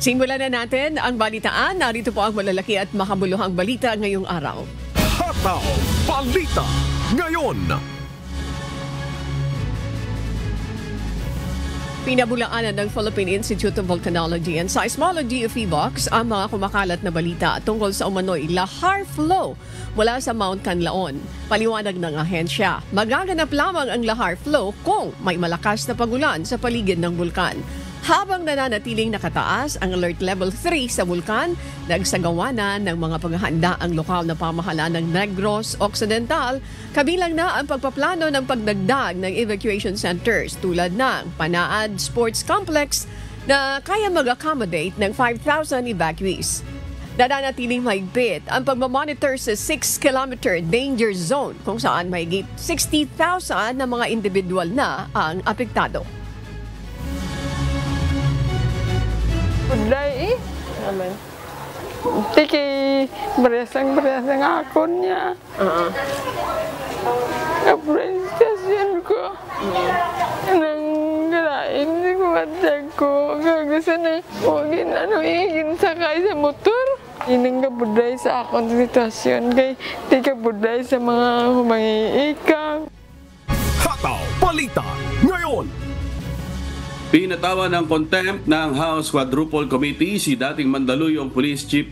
Simulan na natin ang balitaan. Narito po ang malalaki at makabuluhang balita ngayong araw. Hataw Balita ngayon. Pinabulaanan ng Philippine Institute of Volcanology and Seismology o PHIVOLCS ang mga kumakalat na balita tungkol sa umano'y lahar flow mula sa Mount Canlaon. Paliwanag ng ahensya, magaganap lamang ang lahar flow kung may malakas na pagulan sa paligid ng bulkan. Habang nananatiling nakataas ang Alert Level 3 sa bulkan, nagsagawa na ng mga paghahanda ang lokal na pamahalaan ng Negros Occidental, kabilang na ang pagpaplano ng pagdagdag ng evacuation centers tulad ng Panaad Sports Complex na kaya mag-accommodate ng 5,000 evacuees. Nananatiling mahigpit ang pagmamonitor sa 6-kilometer danger zone kung saan mahigit 60,000 na mga individual na ang apektado. Uday amen. Tiki berasang akun niya. Kapren stasyon ko. Nang galain si kumatag ko. Gusto na huwag igin sakay sa motor. Inang kabuday sa akong sitwasyon kay di kabuday sa mga humangiikang. Hataw Balita ngayon. Pinatawan ng contempt ng House Quadruple Committee si dating Mandaluyong Police Chief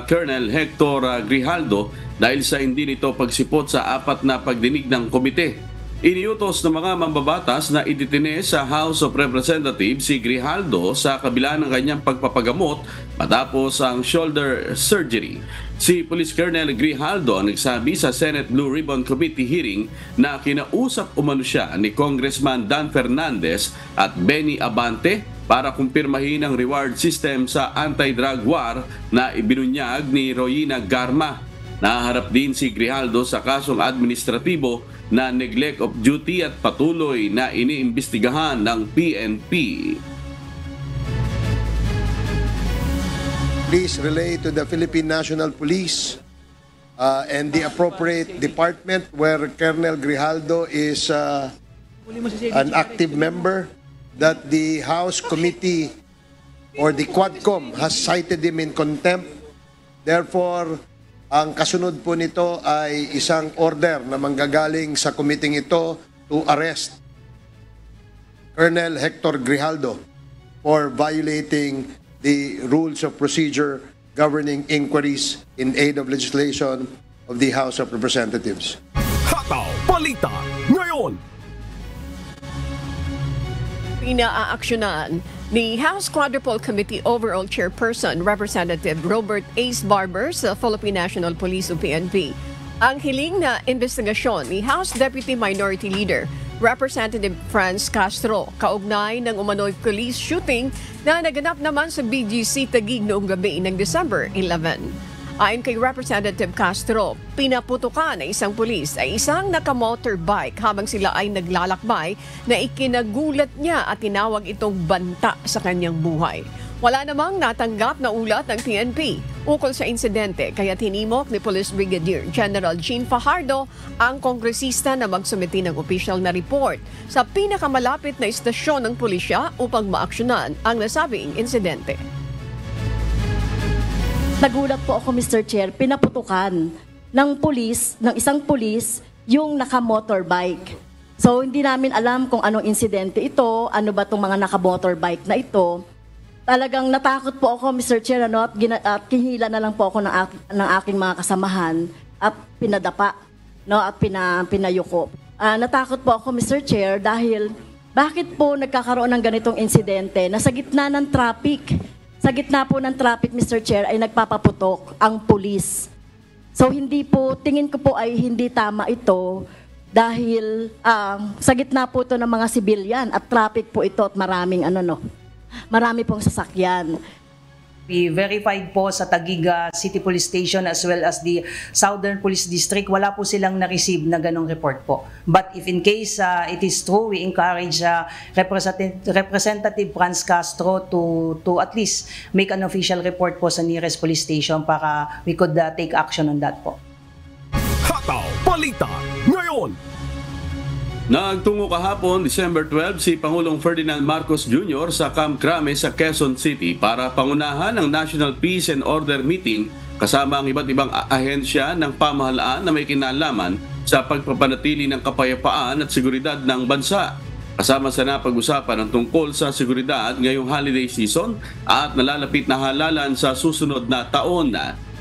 Colonel Hector Grijaldo dahil sa hindi nito pagsipot sa apat na pagdinig ng komite. Iniutos ng mga mambabatas na idetine sa House of Representatives si Grijaldo sa kabila ng kanyang pagpapagamot matapos ang shoulder surgery. Si Police Colonel Grijaldo ang nagsabi sa Senate Blue Ribbon Committee hearing na kinausap umano siya ni Congressman Dan Fernandez at Benny Abante para kumpirmahin ang reward system sa anti-drug war na ibinunyag ni Royina Garma. Naharap din si Grijaldo sa kasong administratibo na neglect of duty at patuloy na iniimbestigahan ng PNP. Please relay to the Philippine National Police and the appropriate department where Colonel Grijaldo is an active member that the House Committee or the Quadcom has cited him in contempt. Therefore, ang kasunod po nito ay isang order na manggagaling sa committee ito to arrest Colonel Hector Grijaldo for violating the rules of procedure governing inquiries in aid of legislation of the House of Representatives. Hataw Balita ngayon. Pinaaaksyonan ni House Quadruple Committee Overall Chairperson Representative Robert Ace Barber sa Philippine National Police o PNP ang hiling na investigasyon ni House Deputy Minority Leader Representative Franz Castro kaugnay ng umano'y police shooting na naganap naman sa BGC Taguig noong gabi ng December 11. Ayon kay Representative Castro, pinaputukan ng isang pulis ay isang naka-motorbike habang sila ay naglalakbay na ikinagulat niya at tinawag itong banta sa kanyang buhay. Wala namang natanggap na ulat ng PNP ukol sa insidente kaya tinimok ni Police Brigadier General Jean Fajardo ang kongresista na magsumiti ng opisyal na report sa pinakamalapit na istasyon ng pulisya upang maaksyonan ang nasabing insidente. Nagulat po ako, Mr. Chair, pinaputukan ng isang pulis, yung naka-motorbike. So, hindi namin alam kung anong insidente ito, ano ba itong mga naka-motorbike na ito. Talagang natakot po ako, Mr. Chair, at kinila na lang po ako ng aking mga kasamahan at pinadapa, at pinayuko. Natakot po ako, Mr. Chair, dahil bakit po nagkakaroon ng ganitong insidente na sa gitna ng traffic? Sa gitna po ng traffic, Mr. Chair, ay nagpapaputok ang pulis. So tingin ko po ay hindi tama ito dahil sa gitna po ito ng mga sibilyan at traffic po ito at marami pong sasakyan. We verified po sa Taguig City Police Station as well as the Southern Police District. Wala po silang na-receive na ganong report po. But if in case it is true, we encourage Representative Franz Castro to at least make an official report po sa nearest police station para we could take action on that po. Hataw Balita ngayon. Nagtungo kahapon, December 12, si Pangulong Ferdinand Marcos Jr. sa Camp Crame sa Quezon City para pangunahan ang National Peace and Order Meeting kasama ang iba't ibang ahensya ng pamahalaan na may kinalaman sa pagpapanatili ng kapayapaan at seguridad ng bansa. Kasama sa napag-usapan ang tungkol sa seguridad ngayong holiday season at nalalapit na halalan sa susunod na taon.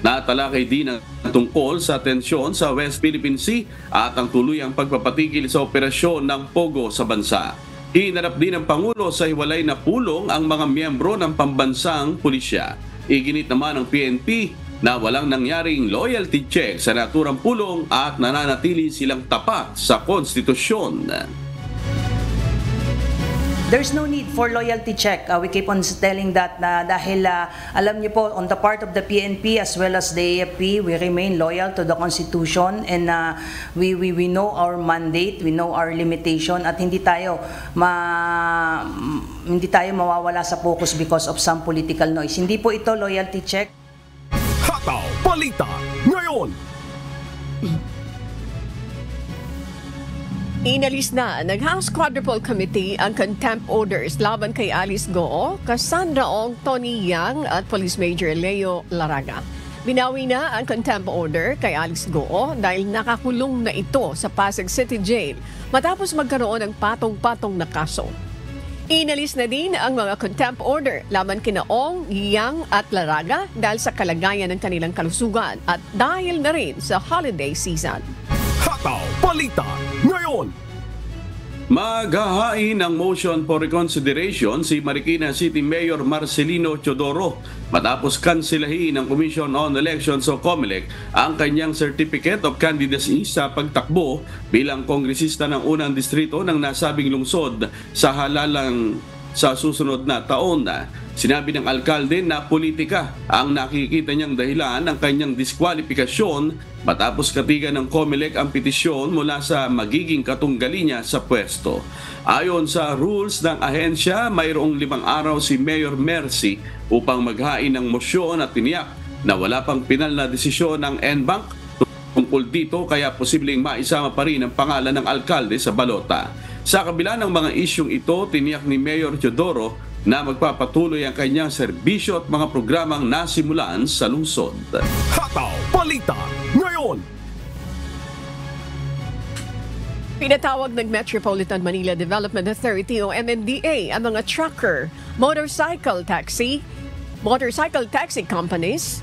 Natalakay din ang tungkol sa tensyon sa West Philippine Sea at ang tuluyang pagpapatigil sa operasyon ng Pogo sa bansa. Hinarap din ng Pangulo sa hiwalay na pulong ang mga miyembro ng pambansang pulisya. Iginit naman ng PNP na walang nangyaring loyalty check sa naturang pulong at nananatili silang tapat sa konstitusyon. There's no need for loyalty check. We keep on telling that na dahil alam niyo po, on the part of the PNP as well as the AFP, we remain loyal to the Constitution and we know our mandate, we know our limitation at hindi tayo mawawala sa focus because of some political noise. Hindi po ito loyalty check. Hataw Balita ngayon. Inalis na ng House Quadruple Committee ang contempt orders laban kay Alice Goo, Cassandra Ong, Tony Yang at Police Major Leo Laraga. Binawi na ang contempt order kay Alice Goo dahil nakakulong na ito sa Pasig City Jail matapos magkaroon ng patong-patong na kaso. Inalis na din ang mga contempt order laban kina Ong, Yang at Laraga dahil sa kalagayan ng kanilang kalusugan at dahil na rin sa holiday season. Hataw Balita ngayon. Maghahain ng motion for reconsideration si Marikina City Mayor Marcelino Teodoro matapos kansilahin ng Commission on Elections o COMELEC ang kanyang Certificate of Candidacy sa pagtakbo bilang kongresista ng unang distrito ng nasabing lungsod sa halalang sa susunod na taon. Sinabi ng alkalde na politika ang nakikita niyang dahilan ng kanyang diskwalifikasyon matapos katigan ng COMELEC ang petisyon mula sa magiging katunggali niya sa pwesto. Ayon sa rules ng ahensya, mayroong 5 araw si Mayor Mercy upang maghain ng mosyon at tiniyak na wala pang pinal na desisyon ng NBank tungkol dito kaya posibleng maisama pa rin ang pangalan ng alkalde sa balota. Sa kabila ng mga isyong ito, tiniyak ni Mayor Teodoro na magpapatuloy ang kanyang serbisyo at mga programang nasimulan sa lungsod. Hataw Balita ngayon. Pinatawag ng Metropolitan Manila Development Authority o MMDA ang mga trucker, motorcycle taxi companies,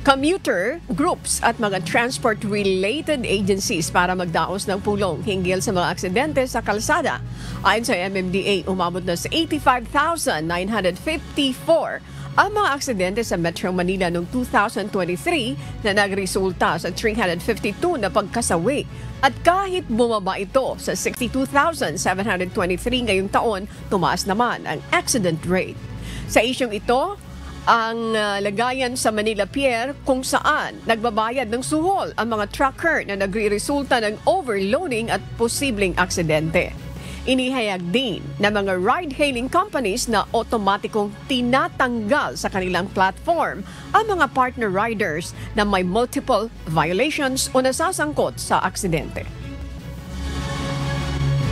commuter groups at mga transport-related agencies para magdaos ng pulong hinggil sa mga aksidente sa kalsada. Ayon sa MMDA, umabot na sa 85,954 ang mga aksidente sa Metro Manila noong 2023 na nagresulta sa 352 na pagkasawi. At kahit bumaba ito sa 62,723 ngayong taon, tumaas naman ang accident rate. Sa isyong ito, ang lagayan sa Manila Pier kung saan nagbabayad ng suhol ang mga trucker na nagre-resulta ng overloading at posibleng aksidente. Inihayag din ng mga ride-hailing companies na otomatikong tinatanggal sa kanilang platform ang mga partner riders na may multiple violations o nasasangkot sa aksidente.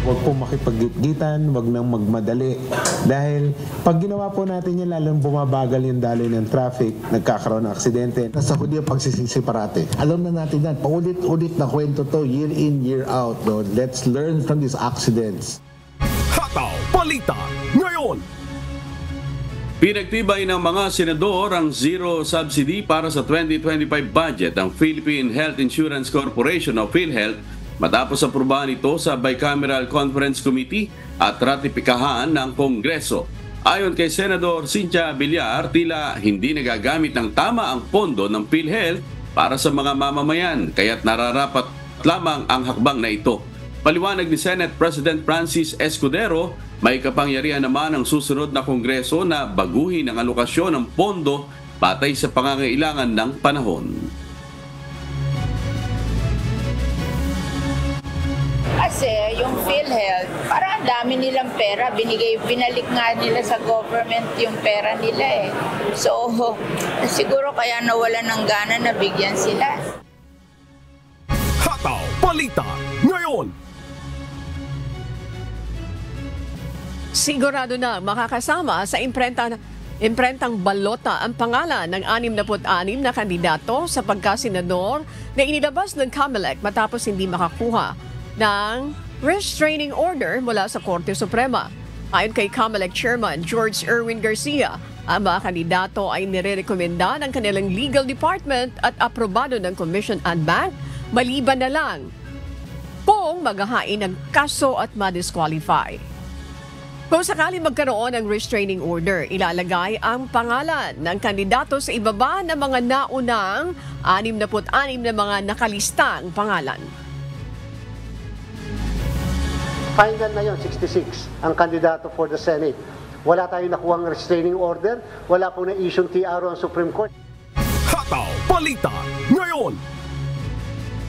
Huwag po makipaggitan, huwag nang magmadali. Dahil pag ginawa po natin yan, lalong bumabagal yung daloy ng traffic, nagkakaroon ng aksidente. Nasa huli ang pagsisisi parate. Alam na natin yan, paulit-ulit na kwento to, year in, year out. No? Let's learn from these accidents. Hataw Balita ngayon. Pinagtibay ng mga senador ang zero subsidy para sa 2025 budget ng Philippine Health Insurance Corporation o PhilHealth matapos aprubahan ito sa Bicameral Conference Committee at ratipikahan ng Kongreso. Ayon kay Senador Cynthia Villar, tila hindi nagagamit ng tama ang pondo ng PhilHealth para sa mga mamamayan, kaya't nararapat lamang ang hakbang na ito. Paliwanag ni Senate President Francis Escudero, may kapangyarihan naman ang susunod na Kongreso na baguhin ang alokasyon ng pondo batay sa pangangailangan ng panahon. Kasi yung PhilHealth, parang dami nilang pera, binalik nga nila sa government yung pera nila eh. So, siguro kaya nawalan ng gana na bigyan sila. Hataw Balita ngayon. sigurado na makakasama sa imprentang balota ang pangalan ng 66 na kandidato sa pagkasenador na inilabas ng COMELEC matapos hindi makakuha ng restraining order mula sa Korte Suprema. Ayon kay COMELEC Chairman George Erwin Garcia, ang mga kandidato ay nirerekomenda ng kanilang legal department at aprobado ng Commission on Bank, maliban na lang kung maghahain ng kaso at ma-disqualify. Kung sakali magkaroon ng restraining order, ilalagay ang pangalan ng kandidato sa ibaba ng mga naunang 66 na mga nakalistang pangalan. Final na yon, 66 ang kandidato for the Senate. Wala tayong nakuhang restraining order, wala pong na-issue TRO ang Supreme Court. Hataw Balita ngayon.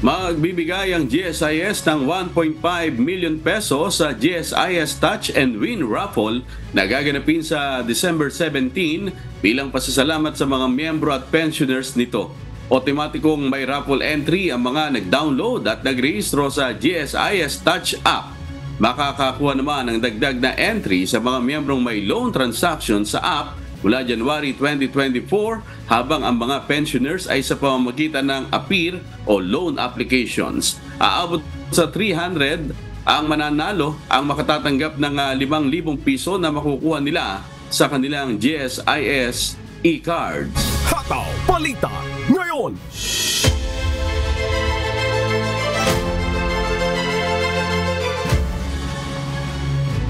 Magbibigay ang GSIS ng 1.5 million pesos sa GSIS Touch and Win Raffle na gaganapin sa December 17 bilang pasasalamat sa mga miyembro at pensioners nito. Otomatikong may raffle entry ang mga nag-download at nagrehistro sa GSIS Touch app. Makakakuha naman ng dagdag na entry sa mga miyembrong may loan transaction sa app mula January 2024 habang ang mga pensioners ay sa pamamagitan ng APIR o loan applications. Aabot sa 300 ang mananalo ang makatatanggap ng 5,000 piso na makukuha nila sa kanilang GSIS e-cards. Hataw Balita ngayon.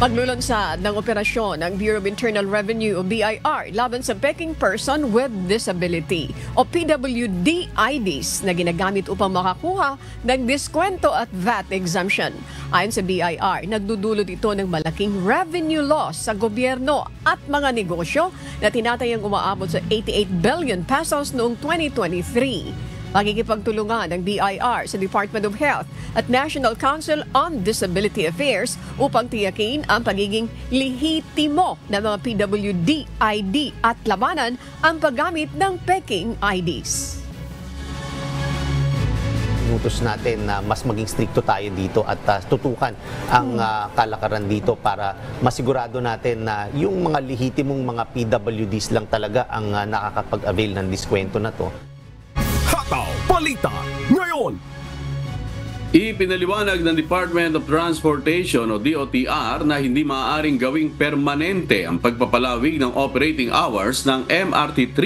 Paglulunsad ng operasyon ng Bureau of Internal Revenue o BIR laban sa peking person with disability o PWD IDs na ginagamit upang makakuha ng diskwento at VAT exemption. Ayon sa BIR, nagdudulot ito ng malaking revenue loss sa gobyerno at mga negosyo na tinatayang umaabot sa 88 billion pesos noong 2023. Magkikipagtulungan ng BIR sa Department of Health at National Council on Disability Affairs upang tiyakin ang pagiging lehitimo ng mga PWD ID at labanan ang paggamit ng peking IDs. Inutos natin na mas maging stricto tayo dito at tutukan ang kalakaran dito para masigurado natin na yung mga lehitimong mga PWDs lang talaga ang nakakapag-avail ng diskwento na to. Hataw Balita ngayon. Ipinaliwanag ng Department of Transportation o DOTR na hindi maaaring gawing permanente ang pagpapalawig ng operating hours ng MRT3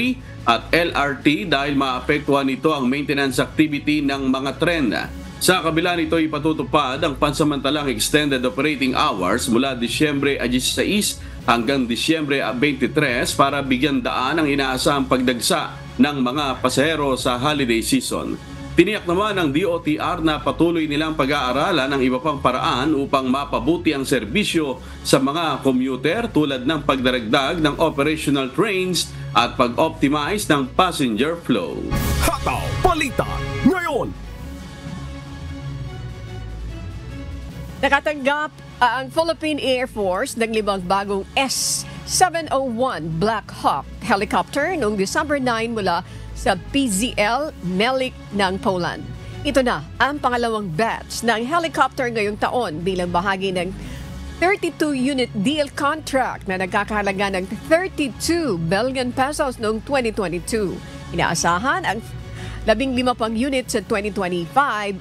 at LRT dahil maapektuhan nito ang maintenance activity ng mga tren. Sa kabila nito, ipatutupad ang pansamantalang extended operating hours mula Disyembre 16 hanggang Disyembre 23 para bigyan daan ang inaasahang pagdagsa ng mga pasahero sa holiday season. Tiniyak naman ng DOTR na patuloy nilang pag-aaralan ang iba pang paraan upang mapabuti ang serbisyo sa mga commuter tulad ng pagdaragdag ng operational trains at pag-optimize ng passenger flow. Hataw Balita ngayon. Nakatanggap ang Philippine Air Force ng 5 bagong S-701 Black Hawk helicopter noong December 9 mula sa PZL Melik ng Poland. Ito na ang pangalawang batch ng helicopter ngayong taon bilang bahagi ng 32-unit deal contract na nagkakahalaga ng 32 billion pesos noong 2022. Inaasahan ang 15 pang unit sa 2025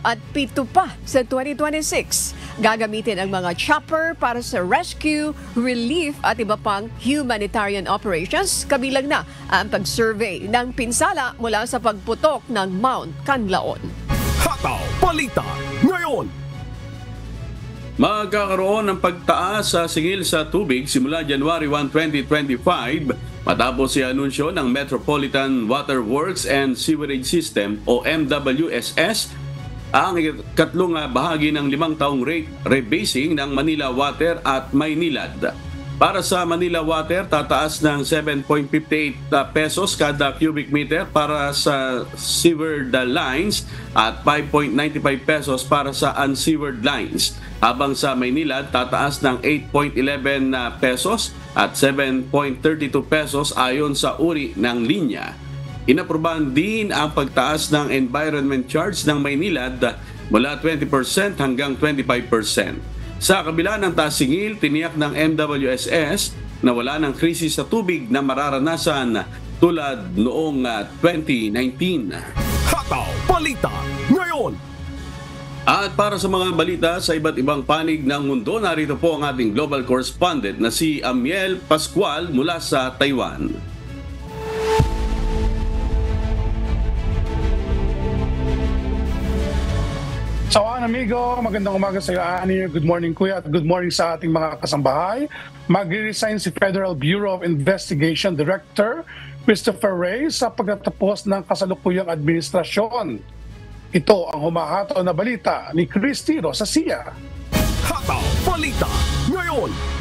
at 7 pa sa 2026. Gagamitin ang mga chopper para sa rescue, relief at iba pang humanitarian operations, kabilang na ang pag-survey ng pinsala mula sa pagputok ng Mount Canlaon. Hataw Balita ngayon. Magkakaroon ng pagtaas sa singil sa tubig simula January 1, 2025 matapos si anunsyo ng Metropolitan Water Works and Sewerage System o MWSS ang ikatlong bahagi ng 5 taong rate rebasing ng Manila Water at Maynilad. Para sa Manila Water, tataas ng 7.58 pesos kada cubic meter para sa sewered lines at 5.95 pesos para sa unsewered lines. Habang sa Maynilad, tataas ng 8.11 pesos at 7.32 pesos ayon sa uri ng linya. Inaprubahan din ang pagtaas ng environment charge ng Maynilad mula 20% hanggang 25%. Sa kabila ng taas singil, tiniyak ng MWSS na wala ng krisis sa tubig na mararanasan tulad noong 2019. Hataw Balita Ngayon. At para sa mga balita sa iba't ibang panig ng mundo, narito po ang ating global correspondent na si Amiel Pascual mula sa Taiwan. Sawan amigo, magandang umaga sa iyo, Ani. Good morning kuya at good morning sa ating mga kasambahay. Magre-resign si Federal Bureau of Investigation Director Christopher Wray sa pagtatapos ng kasalukuyang administrasyon. Ito ang humahataw na balita ni Christy Rosasia. Hataw Balita Ngayon.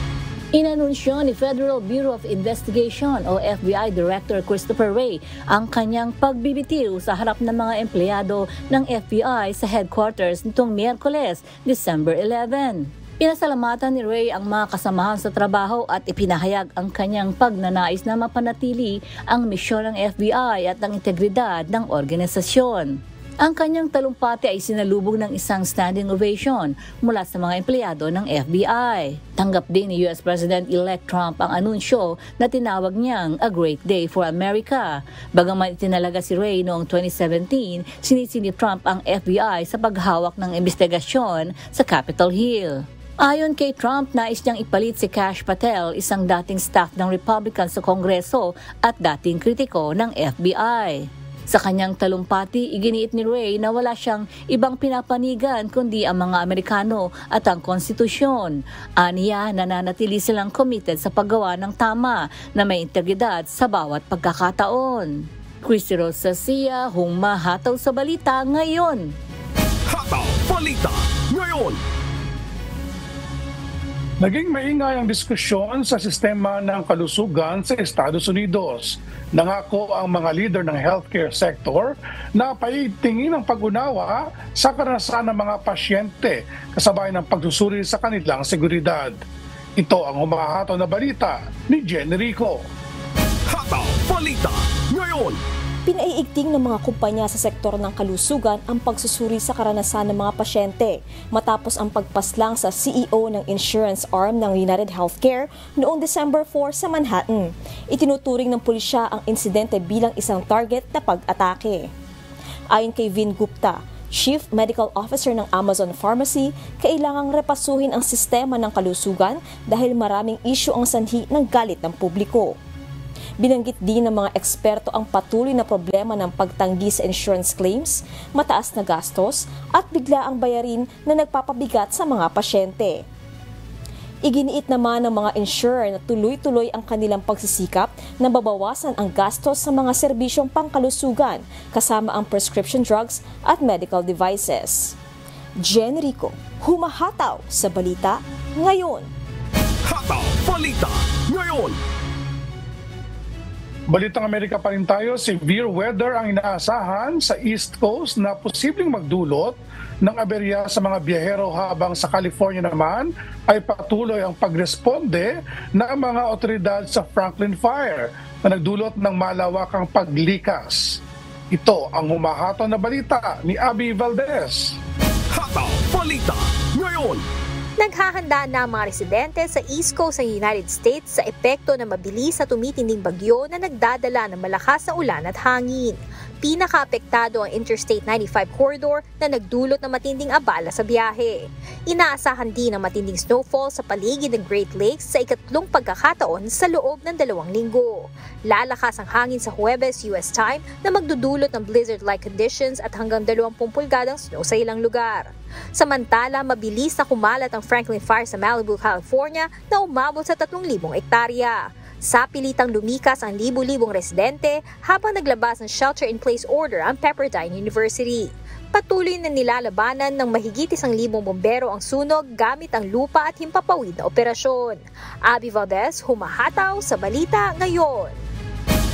Inanunsyo ni Federal Bureau of Investigation o FBI Director Christopher Wray ang kanyang pagbibitiw sa harap ng mga empleyado ng FBI sa headquarters nitong Miyerkules, December 11. Pinasalamatan ni Wray ang mga kasamahan sa trabaho at ipinahayag ang kanyang pagnanais na mapanatili ang misyon ng FBI at ang integridad ng organisasyon. Ang kanyang talumpati ay sinalubog ng isang standing ovation mula sa mga empleyado ng FBI. Tanggap din ni US President-elect Trump ang anunsyo na tinawag niyang a great day for America. Bagaman itinalaga si Wray noong 2017, sinisi ni Trump ang FBI sa paghawak ng investigasyon sa Capitol Hill. Ayon kay Trump, nais niyang ipalit si Kash Patel, isang dating staff ng Republican sa Kongreso at dating kritiko ng FBI. Sa kanyang talumpati, iginiit ni Wray na wala siyang ibang pinapanigan kundi ang mga Amerikano at ang konstitusyon. Aniya, nananatili silang committed sa paggawa ng tama na may integridad sa bawat pagkakataon. Christy Rosasia, humahataw sa balita ngayon. Hataw Balita Ngayon. Naging maingay ang diskusyon sa sistema ng kalusugan sa Estados Unidos. Nangako ang mga leader ng healthcare sector na paitingin ang pag-unawa sa karanasan ng mga pasyente kasabay ng pagsusuri sa kanilang seguridad. Ito ang humahataw na balita ni Jen Rico. Hataw Balita Ngayon. Pinaiigting ng mga kumpanya sa sektor ng kalusugan ang pagsusuri sa karanasan ng mga pasyente matapos ang pagpaslang sa CEO ng insurance arm ng United Healthcare noong December 4 sa Manhattan. Itinuturing ng pulisya ang insidente bilang isang target na pag-atake. Ayon kay Vin Gupta, Chief Medical Officer ng Amazon Pharmacy, kailangang repasuhin ang sistema ng kalusugan dahil maraming issue ang sanhi ng galit ng publiko. Binanggit din ng mga eksperto ang patuloy na problema ng pagtanggi sa insurance claims, mataas na gastos at biglaang bayarin na nagpapabigat sa mga pasyente. Iginiit naman ng mga insurer na tuloy-tuloy ang kanilang pagsisikap na babawasan ang gastos sa mga serbisyong pangkalusugan kasama ang prescription drugs at medical devices. Jen Rico, humahataw sa balita ngayon. Hataw Balita Ngayon. Balitang Amerika pa rin tayo, severe weather ang inaasahan sa East Coast na posibleng magdulot ng aberya sa mga biyahero habang sa California naman ay patuloy ang pagresponde ng mga otoridad sa Franklin Fire na nagdulot ng malawakang paglikas. Ito ang humahataw na balita ni Abby Valdez. Hataw Balita Ngayon. Naghahanda na ang mga residente sa East Coast ng United States sa epekto ng mabilis at tumitinding bagyo na nagdadala ng malakas na ulan at hangin. Pinakaapektado ang Interstate 95 corridor na nagdulot ng matinding abala sa biyahe. Inaasahan din ang matinding snowfall sa paligid ng Great Lakes sa ikatlong pagkakataon sa loob ng 2 linggo. Lalakas ang hangin sa Huwebes US time na magdudulot ng blizzard-like conditions at hanggang 20 pulgadang snow sa ilang lugar. Samantala, mabilis na kumalat ang Franklin Fire sa Malibu, California na umabot sa 3,000 hektarya. Sa pilitang lumikas ang libu-libong residente habang naglabas ng shelter-in-place order ang Pepperdine University. Patuloy na nilalabanan ng mahigit 1,000 bombero ang sunog gamit ang lupa at himpapawid na operasyon. Abby Valdez, humahataw sa balita ngayon.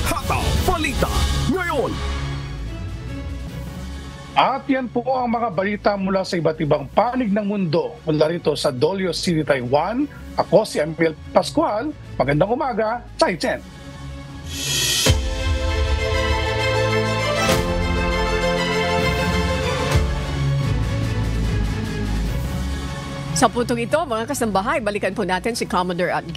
Hataw Balita Ngayon. At yan po ang mga balita mula sa iba't ibang panig ng mundo. Mula rito sa Dolio City, Taiwan, ako si Amiel Pascual. Magandang umaga, Zaijian! Sa puntong ito, mga kasambahay, balikan po natin si Commodore at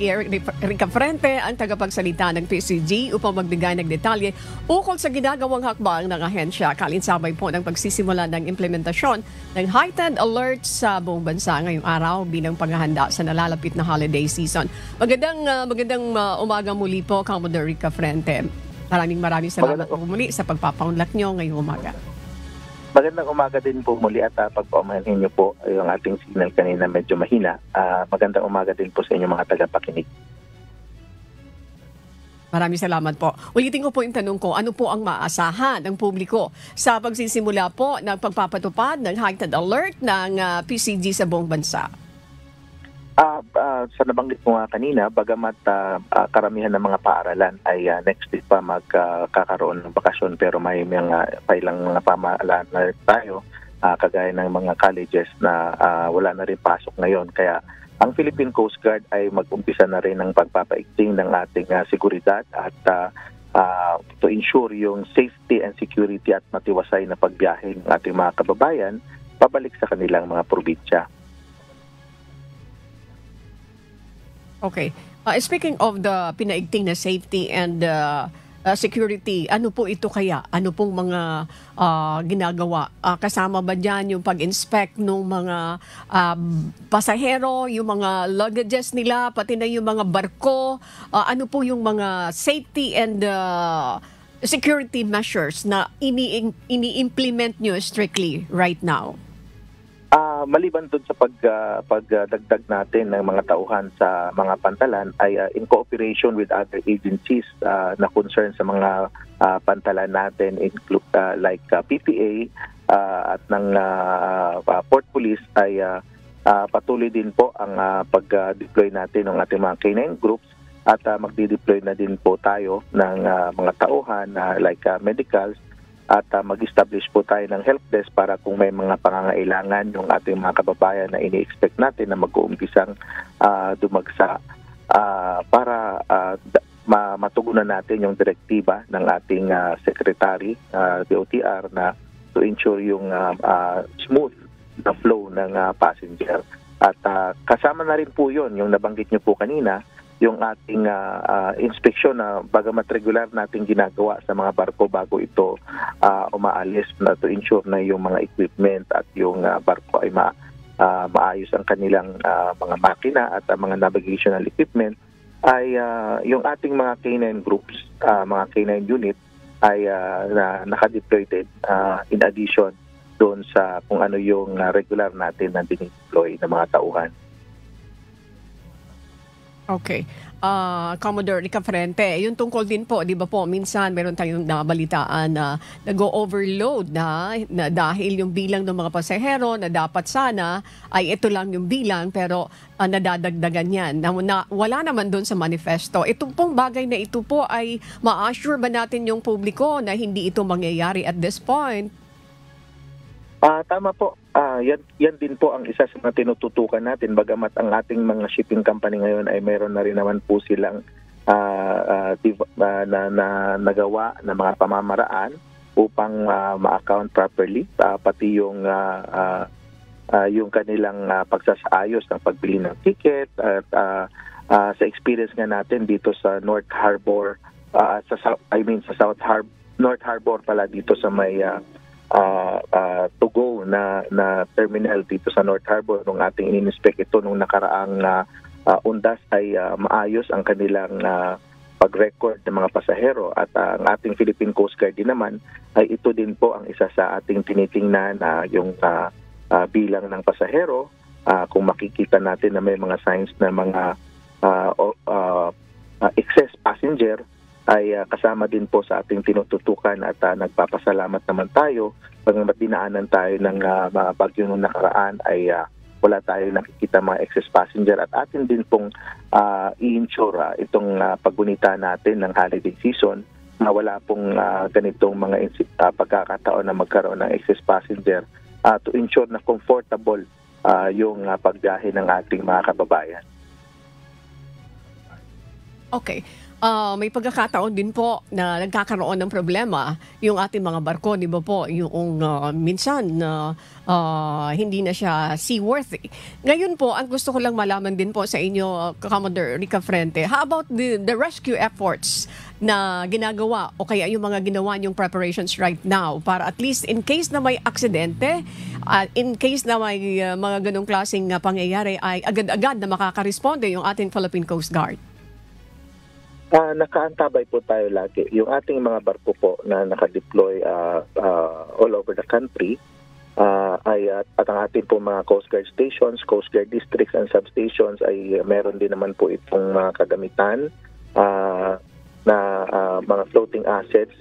Rica Frente, ang tagapagsalita ng PCG upang magbigay ng detalye ukol sa ginagawang hakbang ng ahensya kalinsabay po ng pagsisimula ng implementasyon ng heightened alert sa buong bansa ngayong araw bilang paghahanda sa nalalapit na holiday season. Magandang umaga muli po, Commodore Rica Frente. Maraming salamat po muli sa pagpapaunlak nyo ngayong umaga. Magandang umaga din po muli at pagpaumanhin niyo po yung ating signal kanina medyo mahina. Magandang umaga din po sa inyong mga tagapakinig. Maraming salamat po. Ulitin ko po yung tanong ko, ano po ang maasahan ng publiko sa pagsisimula po ng pagpapatupad ng heightened alert ng PCG sa buong bansa? Sa nabanggit ko nga kanina, bagamat karamihan ng mga paaralan ay next week pa magkakaroon ng bakasyon, pero may mga ilang mga pamahalaan na tayo, kagaya ng mga colleges na wala na rin pasok ngayon. Kaya ang Philippine Coast Guard ay mag-umpisa na rin ng pagpapaigting ng ating seguridad at to ensure yung safety and security at matiwasay na pagbiyahe ng ating mga kababayan pabalik sa kanilang mga probinsya. Okay. Speaking of the pinaigting na safety and security, ano po ito kaya? Ano pong mga ginagawa? Kasama ba dyan yung pag-inspect ng mga pasahero, yung mga luggages nila, pati na yung mga barko? Ano po yung mga safety and security measures na ini-implement nyo strictly right now? Maliban doon sa pagdagdag natin ng mga tauhan sa mga pantalan ay in cooperation with other agencies na concern sa mga pantalan natin include like PPA at ng Port Police ay patuloy din po ang pag-deploy natin ng ating mga K9 groups at magdi-deploy na din po tayo ng mga tauhan like medicals. At mag-establish po tayo ng help desk para kung may mga pangangailangan yung ating mga kababayan na ini-expect natin na mag-uumpisang dumagsa para matugunan natin yung direktiba ng ating Secretary, DOTR, na to ensure yung smooth na flow ng passenger. At kasama na rin po yun, yung nabanggit nyo po kanina, yung ating inspeksyon na bagamat regular nating ginagawa sa mga barko bago ito umaalis na to ensure na yung mga equipment at yung barko ay maayos ang kanilang mga makina at mga navigational equipment ay yung ating mga K9 groups, mga K9 unit ay nakadeploy din in addition doon sa kung ano yung regular natin na dinideploy ng mga tauhan. Okay. Commodore Rica Frente, yung tungkol din po, di ba po, minsan meron tayong nabalitaan na nag-overload na dahil yung bilang ng mga pasahero na dapat sana ay ito lang yung bilang pero nadadagdagan yan. Wala naman doon sa manifesto. Itong pong bagay na ito po ay ma-assure ba natin yung publiko na hindi ito mangyayari at this point? Tama po. Yan din po ang isa sa mga tinututukan natin. Bagamat ang ating mga shipping company ngayon ay mayroon na rin naman po silang nagawa na mga pamamaraan upang ma-account properly. Pati yung kanilang pagsasaayos ng pagbili ng ticket. At sa experience nga natin dito sa North Harbor, North Harbor pala dito sa may to go na terminal dito sa North Harbor nung ating in-inspect ito nung nakaraang undas ay maayos ang kanilang pag-record ng mga pasahero at ang ating Philippine Coast Guard din naman ay ito din po ang isa sa ating tinitingnan na yung bilang ng pasahero. Kung makikita natin na may mga signs na mga excess passenger ay kasama din po sa ating tinututukan at nagpapasalamat naman tayo pag dinaanan tayo ng mga bagyo nung nakaraan ay wala tayo nakikita mga excess passenger at atin din pong i-insure itong paggunita natin ng holiday season na wala pong ganitong mga pagkakataon na magkaroon ng excess passenger to ensure na comfortable yung pagbiyahe ng ating mga kababayan. Okay. may pagkakataon din po na nagkakaroon ng problema yung ating mga barko, di ba po? Yung minsan hindi na siya seaworthy. Ngayon po, ang gusto ko lang malaman din po sa inyo, Commodore Rica Frente, how about the rescue efforts na ginagawa o kaya yung mga ginawa yung preparations right now para at least in case na may aksidente, in case na may mga ganong klaseng pangyayari ay agad-agad na makakaresponde yung ating Philippine Coast Guard? Nakaantabay po tayo lagi. Yung ating mga barko po na nakadeploy all over the country at ang ating po mga Coast Guard stations, Coast Guard districts and substations ay meron din naman po itong mga kagamitan na mga floating assets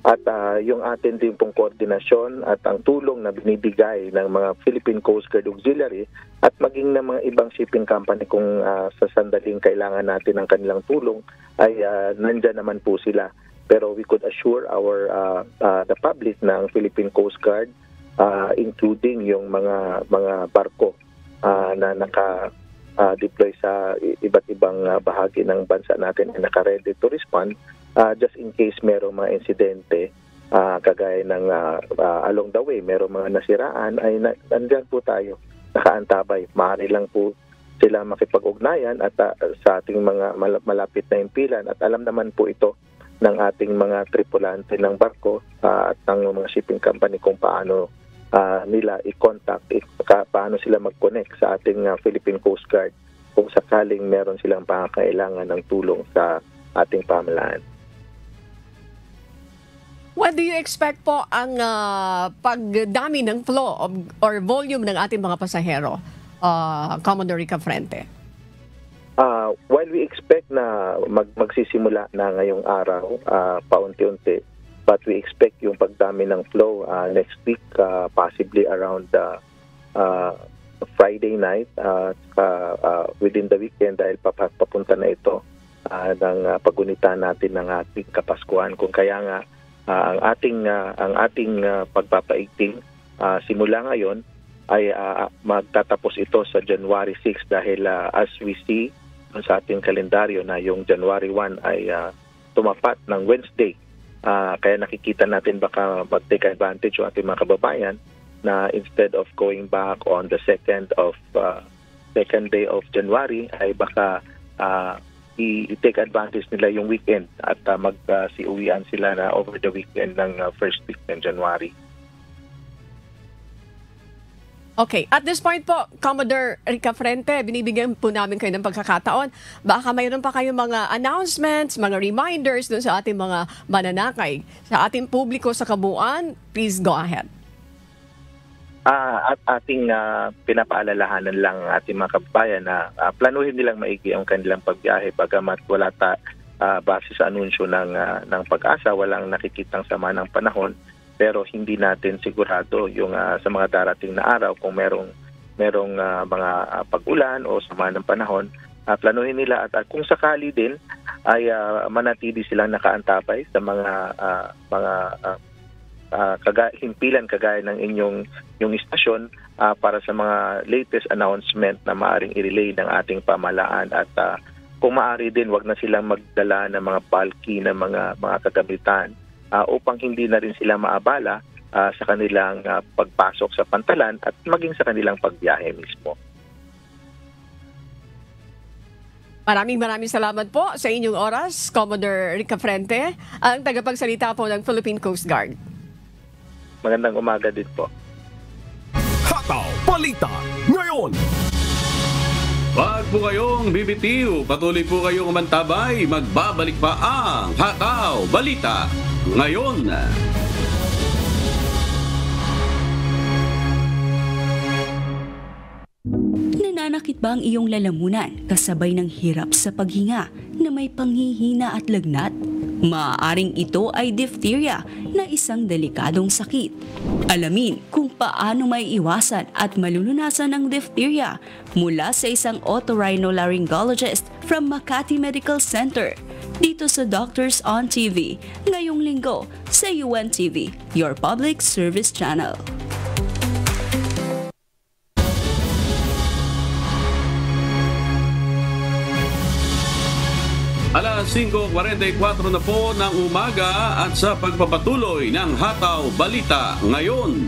at yung atin din pong koordinasyon at ang tulong na binibigay ng mga Philippine Coast Guard Auxiliary at maging ng mga ibang shipping company kung sa sandaling kailangan natin ng kanilang tulong ay nandyan naman po sila. Pero we could assure the public ng Philippine Coast Guard including yung mga barko na naka-deploy sa iba't ibang bahagi ng bansa natin ay naka-ready to respond just in case merong mga insidente kagaya ng along the way merong mga nasiraan ay nandyan po tayo nakaantabay. Maaari lang po sila makipag-ugnayan at sa ating mga malapit na impilan at alam naman po ito ng ating mga tripulante ng barko at ng mga shipping company kung paano nila i-contact, paano sila mag-connect sa ating Philippine Coast Guard kung sakaling meron silang pangangailangan ng tulong sa ating pamahalaan. What do you expect po ang pagdami ng flow or volume ng ating mga pasahero, Commodore Rica Frente? While we expect na magsisimula na ngayong araw, paunti-unti, but we expect yung pagdami ng flow next week, possibly around Friday night, within the weekend dahil papunta na ito ng pagunita natin ng ating Kapaskuhan. Kung kaya nga, ang ating pagpapaigting simula ngayon ay magtatapos ito sa January 6 dahil as we see sa ating kalendaryo na yung January 1 ay tumapat ng Wednesday. Kaya nakikita natin baka mag-take advantage yung ating mga kababayan na instead of going back on the second day of January ay baka i-take advantage nila yung weekend at mag-siuwian sila na over the weekend ng first week ng January. Okay. At this point po, Commodore Rica Frente, binibigyan po namin kayo ng pagkakataon. Baka mayroon pa kayong mga announcements, mga reminders dun sa ating mga mananakay. Sa ating publiko sa kabuuan, please go ahead. At ating pinapaalalahanan lang ating mga kababayan na planuhin nilang maigi ang kanilang pagbiyahe bagamat wala base sa anunsyo ng Pag-asa, walang nakikitang sama ng panahon. Pero hindi natin sigurado yung sa mga darating na araw kung merong mga pag-ulan o sama ng panahon, planuhin nila at kung sakali din ay manatili silang nakaantabay sa mga himpilan kagaya ng inyong istasyon para sa mga latest announcement na maaaring i-relay ng ating pamahalaan at kung maaari din wag na silang magdala ng mga bulky na mga kagamitan upang hindi na rin sila maabala sa kanilang pagpasok sa pantalan at maging sa kanilang pagbiyahe mismo. Maraming salamat po sa inyong oras, Commodore Rica Frente, ang tagapagsalita po ng Philippine Coast Guard. Magandang umaga din po. Hataw Balita ngayon! Wag po kayong bibitiw, patuloy po kayong umantabay, magbabalik pa ang Hataw Balita ngayon. Nananakit ba ang iyong lalamunan kasabay ng hirap sa paghinga na may panghihina at lagnat? Maaaring ito ay diphtheria na isang delikadong sakit. Alamin kung paano may iwasan at malulunasan ang diphtheria mula sa isang otorhinolaryngologist from Makati Medical Center dito sa Doctors on TV ngayong linggo sa UNTV, your public service channel. Alas alas 5:44 na po ng umaga at sa pagpapatuloy ng Hataw Balita Ngayon.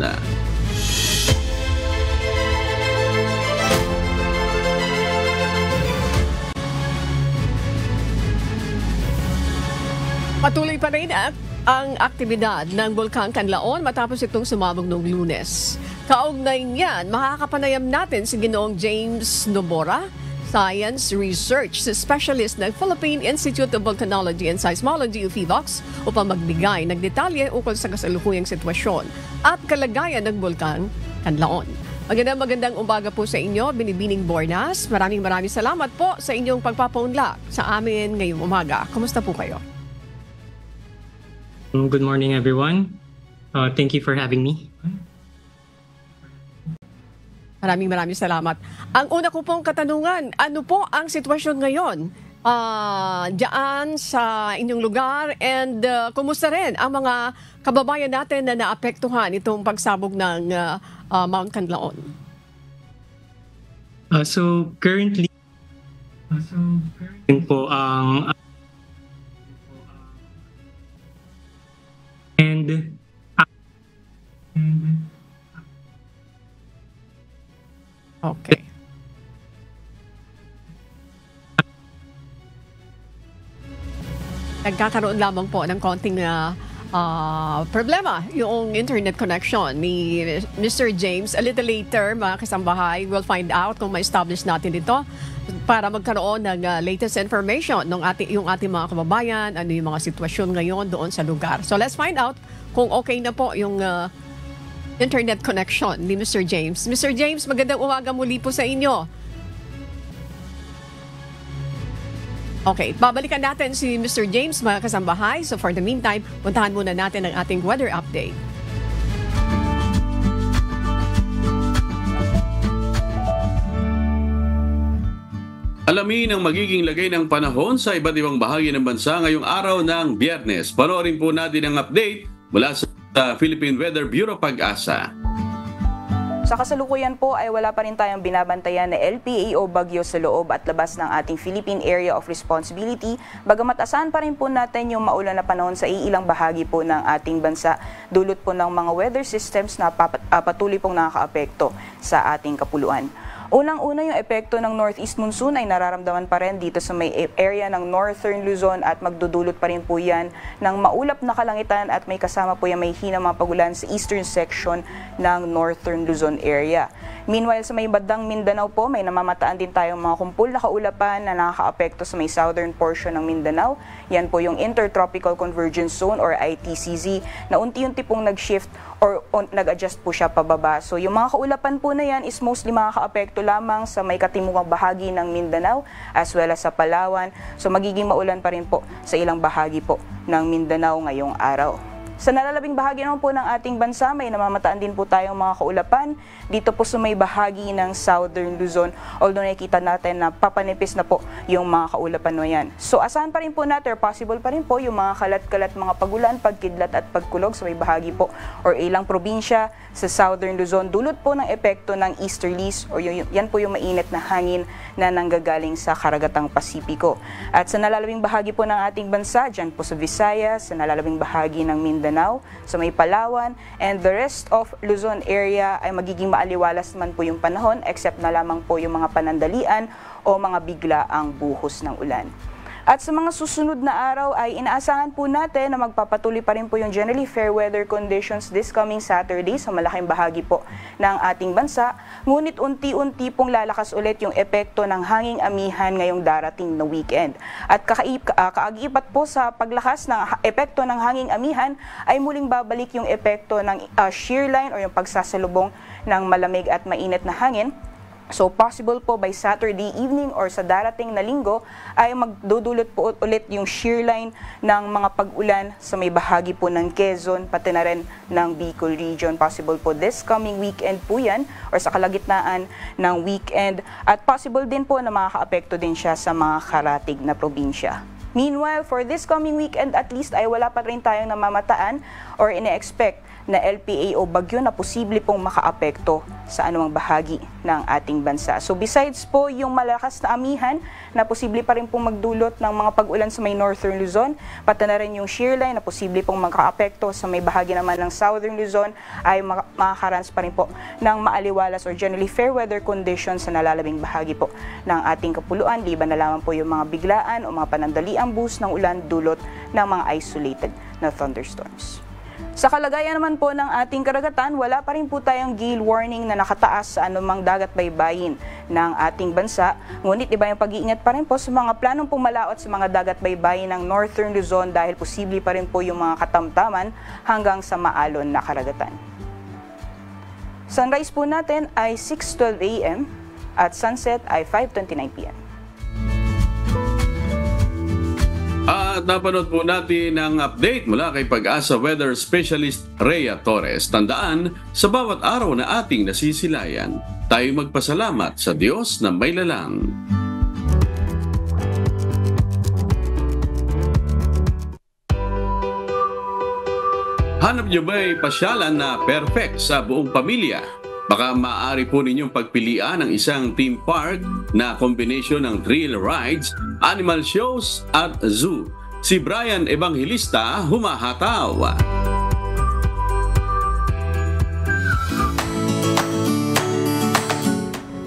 Patuloy pa rin ang aktibidad ng Bulkang Canlaon matapos itong sumabog noong Lunes. Kaugnay niyan, makakapanayam natin si Ginoong James Nobora, Science Research Specialist ng Philippine Institute of Volcanology and Seismology o PHIVOLCS upang magbigay ng detalye ukol sa kasalukuyang sitwasyon at kalagayan ng Bulkang Canlaon. Magandang umaga po sa inyo, Binibining Bornas. Maraming salamat po sa inyong pagpapaunlak sa amin ngayong umaga. Kumusta po kayo? Good morning, everyone. Thank you for having me. Maraming salamat. Ang una ko pong katanungan, ano po ang sitwasyon ngayon diyan sa inyong lugar and kumusta rin ang mga kababayan natin na naapektuhan itong pagsabog ng Mount Canlaon? So currently po ang Okay. Nagkakaroon lamang po ng konting problema yung internet connection ni Mr. James. A little later, mga kasambahay, we'll find out kung ma-establish natin ito para magkaroon ng latest information ng yung ating mga kababayan, ano yung mga sitwasyon ngayon doon sa lugar. So let's find out kung okay na po yung internet connection ni Mr. James. Mr. James, magandang umaga muli po sa inyo. Okay, babalikan natin si Mr. James, mga kasambahay. So for the meantime, puntahan muna natin ang ating weather update. Alamin ang magiging lagay ng panahon sa iba't ibang bahagi ng bansa ngayong araw ng Biyernes. Panoorin po natin ang update mula sa Philippine Weather Bureau Pag-asa. Sa kasalukuyan po ay wala pa rin tayong binabantayan na LPA o bagyo sa loob at labas ng ating Philippine Area of Responsibility. Bagamat asahan pa rin po natin yung maulan na panahon sa iilang bahagi po ng ating bansa, dulot po ng mga weather systems na patuloy pong nakakaapekto sa ating kapuluan. Unang-una, yung epekto ng northeast monsoon ay nararamdaman pa rin dito sa may area ng northern Luzon at magdudulot pa rin po yan ng maulap na kalangitan at may kasama po yan may hinang mga pagulan sa eastern section ng northern Luzon area. Meanwhile, sa may bandang Mindanao po, may namamataan din tayong mga kumpul na kaulapan na nakakaapekto sa may southern portion ng Mindanao. Yan po yung Intertropical Convergence Zone or ITCZ na unti-unti pong nag-shift or nag-adjust po siya pababa. So yung mga kaulapan po na yan is mostly makakaapekto lamang sa may katimugang bahagi ng Mindanao as well as sa Palawan. So magiging maulan pa rin po sa ilang bahagi po ng Mindanao ngayong araw. Sa nalalabing bahagi naman po ng ating bansa, may namamataan din po tayong mga kaulapan dito po sa may bahagi ng southern Luzon. Although nakikita natin na papanipis na po yung mga kaulapan na yan. So asahan pa rin po natin or possible pa rin po yung mga kalat-kalat mga pagulan, pagkidlat at pagkulog sa may bahagi po or ilang probinsya sa southern Luzon. Dulot po ng epekto ng easterlies or yan po yung mainit na hangin na nanggagaling sa karagatang Pasipiko. At sa nalalabing bahagi po ng ating bansa, dyan po sa Visayas, sa nalalabing bahagi ng Mindanao, sa may Palawan, and the rest of Luzon area ay magiging maaliwalas naman po yung panahon except na lamang po yung mga panandalian o mga biglaang buhos ng ulan. At sa mga susunod na araw ay inaasahan po natin na magpapatuloy pa rin po yung generally fair weather conditions this coming Saturday sa malaking bahagi po ng ating bansa. Ngunit unti-unti pong lalakas ulit yung epekto ng hanging amihan ngayong darating na weekend. At kaagipat po sa paglakas ng epekto ng hanging amihan ay muling babalik yung epekto ng shear line o yung pagsasalubong ng malamig at mainit na hangin. So possible po by Saturday evening or sa darating na linggo ay magdudulot po ulit yung shear line ng mga pag-ulan sa may bahagi po ng Quezon pati na rin ng Bicol region. Possible po this coming weekend po yan or sa kalagitnaan ng weekend at possible din po na makakaapekto din siya sa mga karatig na probinsya. Meanwhile, for this coming weekend at least ay wala pa rin tayong namamataan or ine-expect na LPA o bagyo na posible pong makaapekto sa anumang bahagi ng ating bansa. So besides po yung malakas na amihan na posible pa rin pong magdulot ng mga pag-ulan sa may northern Luzon, pati na rin yung shear line na posible pong magka-apekto sa may bahagi naman ng southern Luzon ay makakarans pa rin po ng maaliwalas or generally fair weather conditions sa nalalabing bahagi po ng ating kapuluan, liban na lamang po yung mga biglaan o mga panandaliang boost ng ulan dulot ng mga isolated na thunderstorms. Sa kalagayan naman po ng ating karagatan, wala pa rin po tayong gale warning na nakataas sa anumang dagat baybayin ng ating bansa. Ngunit iba yung pag-iingat pa rin po sa mga planong pumalaot sa mga dagat baybayin ng northern Luzon dahil posible pa rin po yung mga katamtaman hanggang sa maalon na karagatan. Sunrise po natin ay 6:12 a.m. at sunset ay 5:29 p.m. At napanood po natin ang update mula kay Pag-asa Weather Specialist Rhea Torres. Tandaan, sa bawat araw na ating nasisilayan, tayo magpasalamat sa Diyos na may lalang. Hanap niyo ba'y pasyalan na perfect sa buong pamilya? Baka maaari po ninyong pagpilian ang isang theme park na kombinasyon ng thrill rides, animal shows at zoo. Si Brian Evangelista humahataw.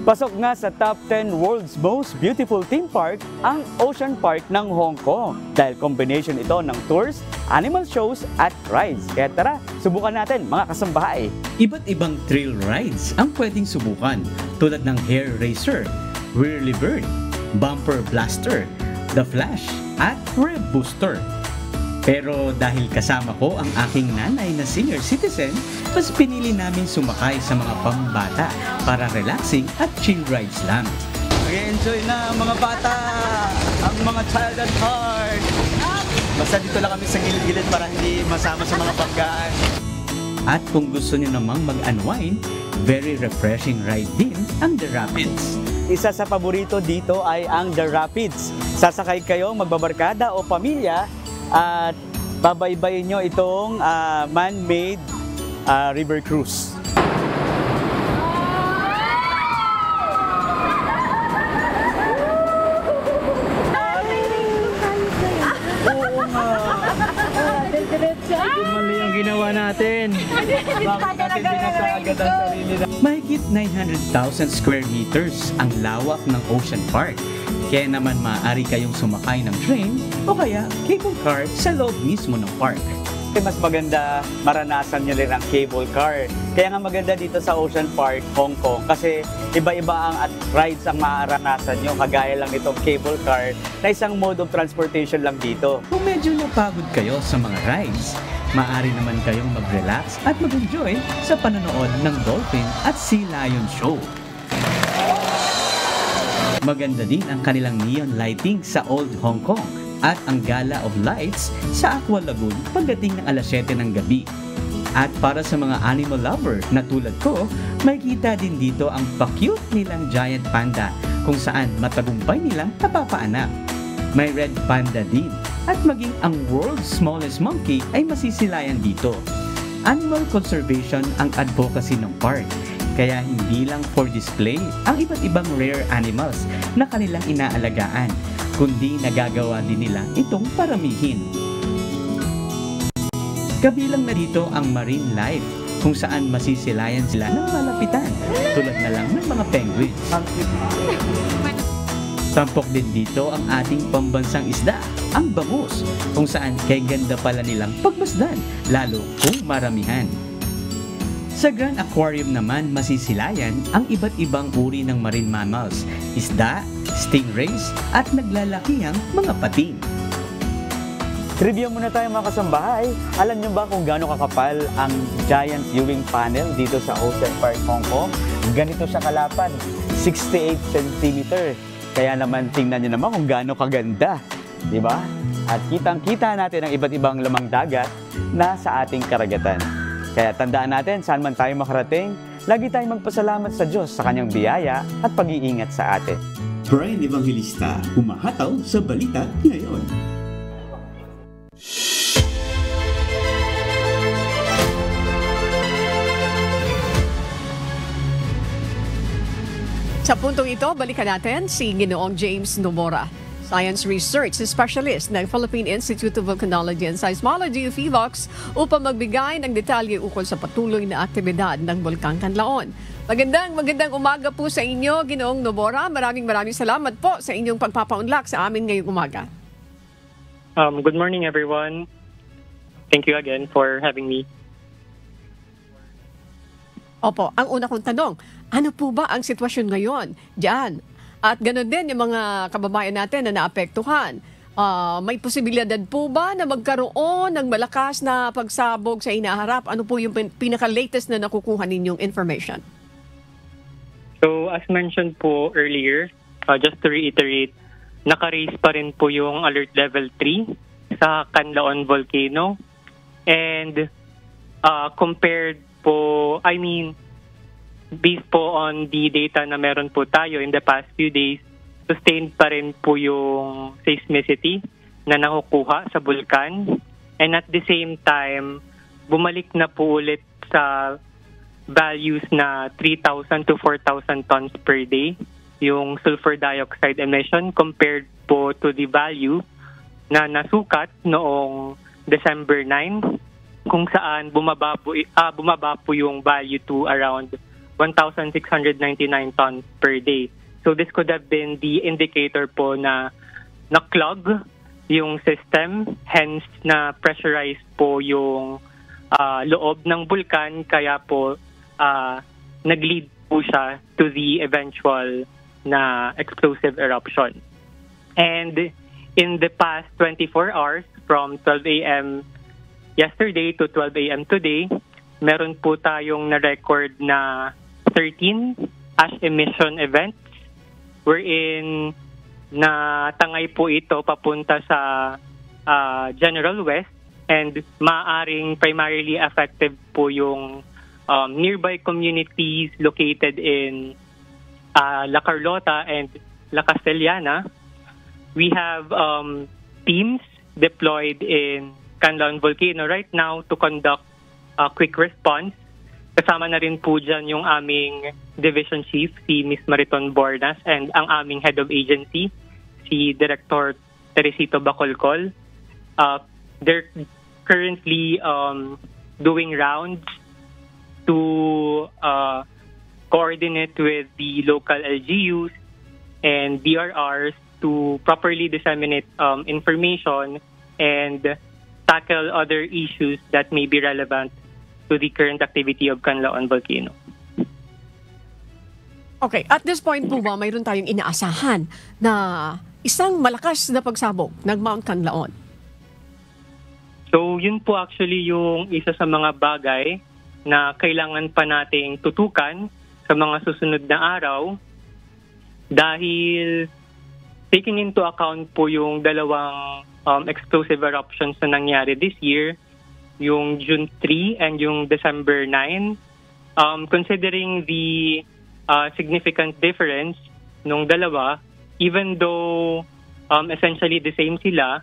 Pasok nga sa top 10 World's Most Beautiful Theme Park ang Ocean Park ng Hong Kong dahil combination ito ng tours, animal shows at rides. Kaya tara, subukan natin mga kasambahay. Iba't ibang thrill rides ang pwedeng subukan tulad ng Hair Racer, Whirly Bird, Bumper Blaster, The Flash at Rev Booster. Pero dahil kasama ko ang aking nanay na senior citizen, mas pinili namin sumakay sa mga pambata para relaxing at chill rides lang. Mag-enjoy na mga bata ang mga child at heart. Basta dito lang kami sa gilid-gilid para hindi masama sa mga pagkaan. At kung gusto niyo namang mag-unwind, very refreshing ride din ang The Rapids. Isa sa paborito dito ay ang The Rapids. Sasakay kayo magbabarkada o pamilya at babaybayin nyo itong man-made river cruise. Oo nga. Mali ang ginawa natin. Bakit natin binasagad ang sarili na? Mahigit 900,000 square meters ang lawak ng Ocean Park. Kaya naman maaari kayong sumakay ng train o kaya cable car sa loob mismo ng park. Mas maganda maranasan nyo rin ang cable car. Kaya nga maganda dito sa Ocean Park, Hong Kong kasi iba-iba ang rides ang maaranasan nyo. Kagaya lang itong cable car na isang mode of transportation lang dito. Kung medyo napagod kayo sa mga rides, maaari naman kayong mag-relax at mag-enjoy sa panonood ng dolphin at sea lion show. Maganda din ang kanilang neon lighting sa Old Hong Kong at ang Gala of Lights sa Aqua Lagoon pagdating ng alas 7 ng gabi. At para sa mga animal lover na tulad ko, may kita din dito ang pa-cute nilang giant panda kung saan matagumpay nilang napapaanak. May red panda din at maging ang world's smallest monkey ay masisilayan dito. Animal conservation ang advocacy ng park. Kaya hindi lang for display ang iba't ibang rare animals na kanilang inaalagaan, kundi nagagawa din nila itong paramihin. Kabilang na dito ang marine life, kung saan masisilayan sila ng malapitan, tulad na lang ng mga penguins. Tampok din dito ang ating pambansang isda, ang bangus, kung saan kay ganda pala nilang pagmasdan, lalo kung maramihan. Sa Grand Aquarium naman masisilayan ang iba't ibang uri ng marine mammals, isda, stingrays at naglalakihang mga pating. Trivia muna tayo mga kasambahay. Alam niyo ba kung gaano kakapal ang giant viewing panel dito sa Ocean Park, Hong Kong? Ganito siya kalapad, 68 cm. Kaya naman tingnan niyo naman kung gaano kaganda, di ba? At kitang-kita natin ang iba't ibang lamang dagat na sa ating karagatan. Kaya tandaan natin, saan man tayo makarating, lagi tayong magpasalamat sa Diyos sa kanyang biyaya at pag-iingat sa atin. Brian Evangelista, humahataw sa balita ngayon. Sa puntong ito, balikan natin si Ginoong James Nomora, Science Research Specialist ng Philippine Institute of Volcanology and Seismology, PHIVOLCS, upang magbigay ng detalye ukol sa patuloy na aktibidad ng Bulkang Kanlaon. Magandang umaga po sa inyo, Ginoong Nomora. Maraming salamat po sa inyong pagpapaunlak sa amin ngayong umaga. Good morning, everyone. Thank you again for having me. Opo, ang una kong tanong, ano po ba ang sitwasyon ngayon dyan? At ganoon din yung mga kababayan natin na naapektuhan. May posibilidad po ba na magkaroon ng malakas na pagsabog sa inaharap? Ano po yung pinaka-latest na nakukuha ninyong information? So, as mentioned po earlier, just to reiterate, naka-raise pa rin po yung alert level 3 sa Canlaon Volcano. And compared po, based po on the data na meron po tayo in the past few days, sustained pa rin po yung seismicity na nakukuha sa bulkan. And at the same time, bumalik na po ulit sa values na 3,000 to 4,000 tons per day yung sulfur dioxide emission compared po to the value na nasukat noong December 9, kung saan bumaba po yung value to around 1,699 tons per day. So this could have been the indicator po na na-clog yung system, hence na pressurized po yung loob ng bulkan, kaya po nag-lead po siya to the eventual na explosive eruption. And in the past 24 hours, from 12 a.m. yesterday to 12 a.m. today, meron po tayong na-record na 13 ash emission events wherein natangay po ito papunta sa General West, and maaring primarily affected po yung nearby communities located in La Carlota and La Castellana. We have teams deployed in Canlaon Volcano right now to conduct a quick response. Kasama na rin po dyan yung aming division chief, si Ms. Mariton Bornas, and ang aming head of agency, si Director Teresito Bacolcol. They're currently doing rounds to coordinate with the local LGUs and DRRs to properly disseminate information and tackle other issues that may be relevant to the current activity of Canlaon Volcano. Okay, at this point po ba mayroon tayong inaasahan na isang malakas na pagsabog ng Mount Canlaon? So yun po actually yung isa sa mga bagay na kailangan pa nating tutukan sa mga susunod na araw, dahil taking into account po yung dalawang explosive eruptions na nangyari this year, yung June 3 and yung December 9. Considering the significant difference nung dalawa, even though essentially the same sila,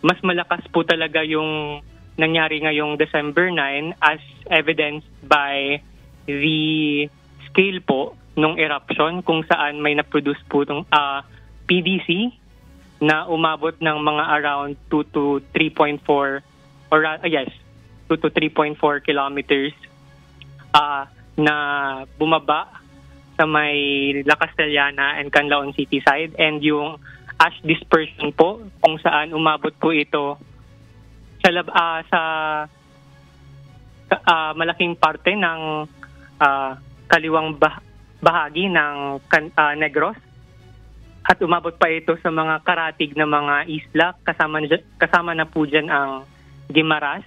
mas malakas po talaga yung nangyari ngayong December 9 as evidenced by the scale po nung eruption, kung saan may na-produce po itong PDC na umabot ng mga around 2 to 3.4 kilometers na bumaba sa may La Castellana and Canlaon City side, and yung ash dispersion po kung saan umabot po ito sa malaking parte ng kaliwang bahagi ng Negros, at umabot pa ito sa mga karatig na mga isla, kasama na po dyan ang Guimaras,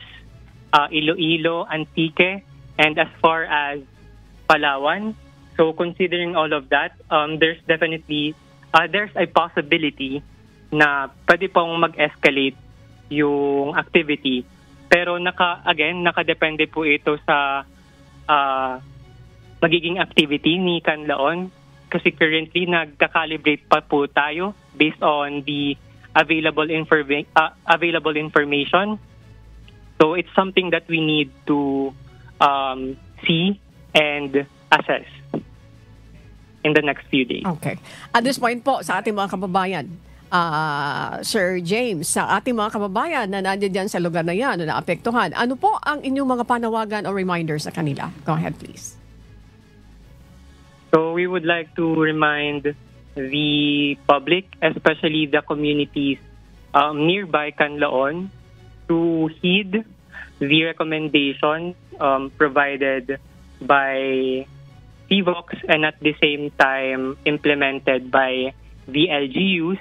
Iloilo, Antique, and as far as Palawan. So considering all of that, there's a possibility na pwede pong mag-escalate yung activity. Pero nakadepende po ito sa magiging activity ni Canlaon, kasi currently nagka-calibrate pa po tayo based on the available information. So it's something that we need to see and assess. in the next few days. Okay. At this point po, sa ating mga kababayan, Sir James, sa ating mga kababayan na nandiyan sa lugar na yan, na naapektuhan, ano po ang inyong mga panawagan o reminders sa kanila? Go ahead, please. So we would like to remind the public, especially the communities nearby Canlaon, to heed the recommendation provided by CVOX and at the same time implemented by the LGUs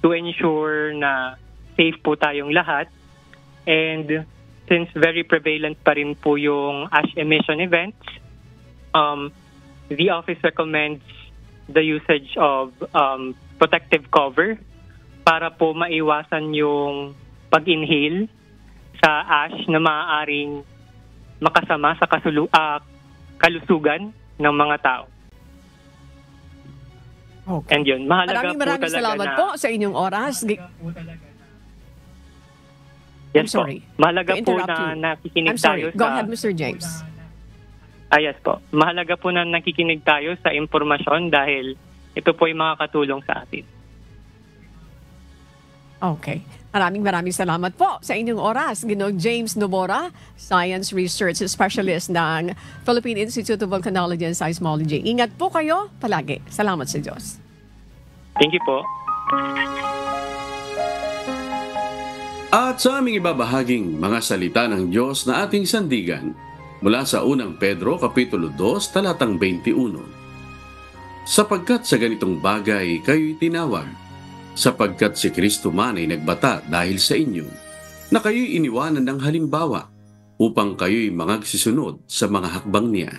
to ensure na safe po tayong lahat. And since very prevalent pa rin po yung ash emission events, the office recommends the usage of protective cover para po maiwasan yung pag-inhale sa ash na maaaring makasama sa kalusugan ng mga tao. Okay. And yun, mahalaga maraming salamat po sa inyong oras. Yes I'm sorry. Po. Mahalaga to po interrupt na you. nakikinig I'm sorry. tayo Go sa... ahead, Mr. James. Yes po. Mahalaga po na nakikinig tayo sa impormasyon dahil ito po ay makakatulong sa atin. Okay. Maraming salamat po sa inyong oras. Ginoong James Nobora, Science Research Specialist ng Philippine Institute of Volcanology and Seismology. Ingat po kayo palagi. Salamat sa Diyos. Thank you po. At sa aming ibabahaging mga salita ng Diyos na ating sandigan mula sa unang Pedro Kapitulo 2 talatang 21. Sapagkat sa ganitong bagay kayo'y tinawag, sapagkat si Kristo man ay nagbata dahil sa inyo, na kayo'y iniwanan ng halimbawa upang kayo'y mangagsisunod sa mga hakbang niya.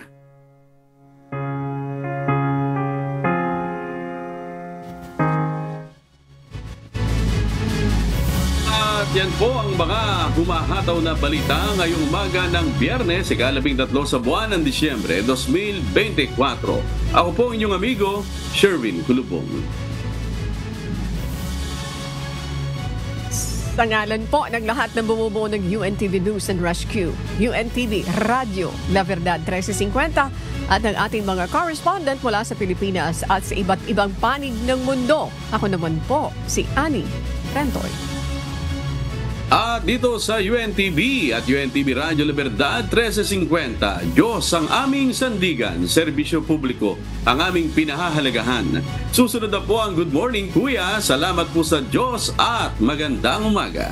At yan po ang mga humahataw na balita ngayong umaga ng Biyernes, ika-13 sa buwan ng Disyembre 2024. Ako po inyong amigo, Sherwin Kulubong. Sa ngalan po ng lahat ng bumubuo ng UNTV News and Rescue, UNTV Radio La Verdad 1350 at ng ating mga correspondent mula sa Pilipinas at sa iba't ibang panig ng mundo. Ako naman po si Annie Rentoy. At dito sa UNTV at UNTV Radio La Verdad 1350, Diyos ang aming sandigan, serbisyo publiko ang aming pinahahalagahan. Susunod na po ang Good Morning Kuya. Salamat po sa Diyos at magandang umaga.